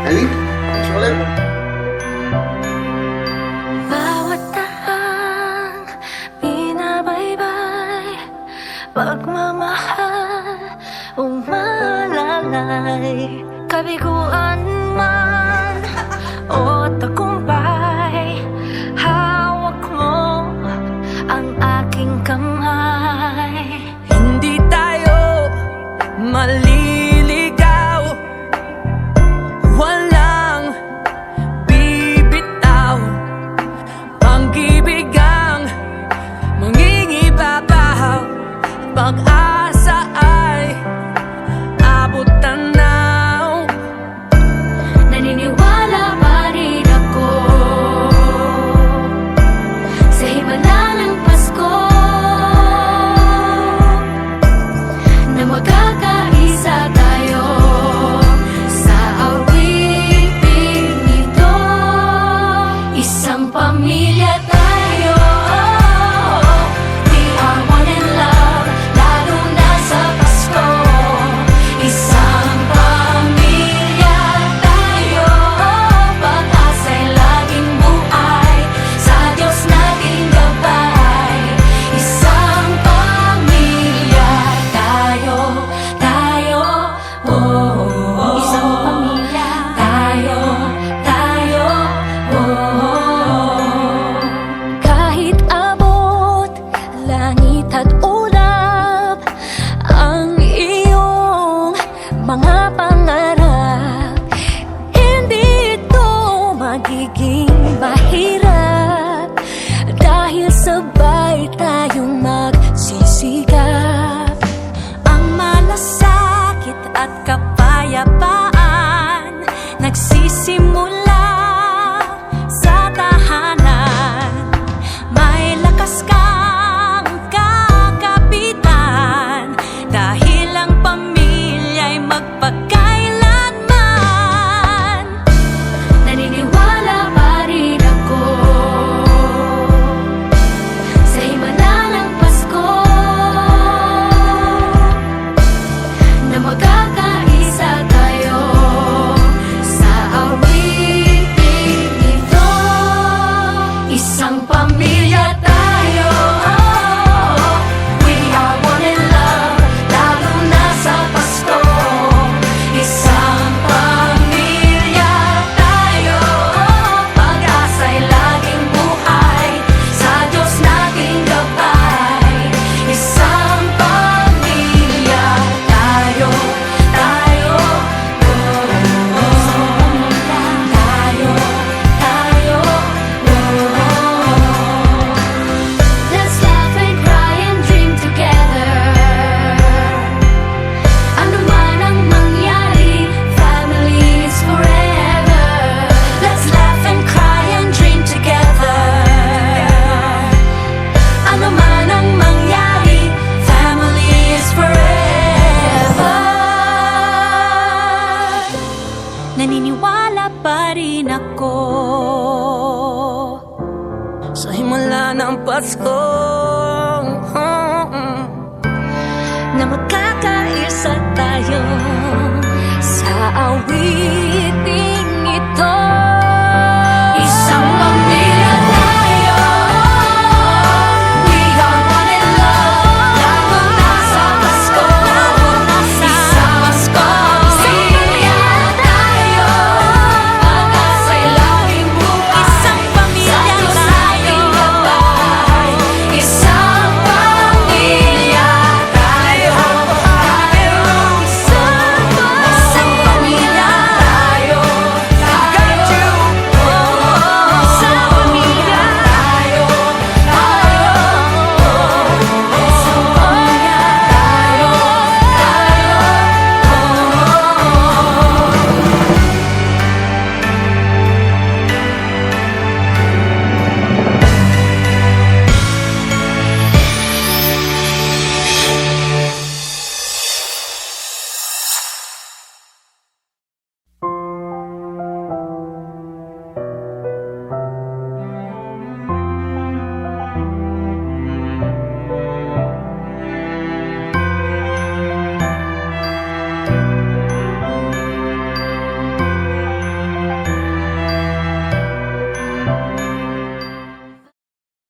Ali, gusto ulit. Bawat tahang binabaybay, pagmamahal umalalay. Kabiguan man o tagumpay, hawak mo ang aking kamay. Hindi tayo maliligaw, walang bibitaw. Pag-ibig ang mangingibabaw, pag-asa ay abot tanaw. Naniniwala pa rin ako sa himala ng Pasko, na magkakaisa tayo sa awiting ito. Isang pamilya tayo, we are one in love, lalo na sa Pasko. Isang pamilya tayo, pag-asa'y laging buhay, sa Diyos nating gabay. Isang pamilya tayo, oh. Isang pamilya tayo, oh. Kahit abot langit at ulap ang iyong mga pangarap, hindi ito magiging mahirap, dahil sabay tayong magsisikap. Ang malasakit at kapayapaan nagsisimula sa tahanan. May lakas kang kakapitan, dahil ang pamilya'y magpakailanman. Naniniwala pa rin ako sa himala ng Pasko, na magkakaisa tayo sa awiting ito. Isang pamilya tayo, we are one in love, lalo na sa Pasko. Isang pamilya tayo, pag-asa'y laging buhay, sa Diyos nating gabay. Isang pamilya tayo, oh. Let's laugh and cry and dream together. Ano man ang mangyari, family is forever. Let's laugh and cry and dream together. Ano man ang mangyari, family is forever. Naniniwala pa rin ako Sa himala ng Pasko, na magkakaisa tayo sa awit.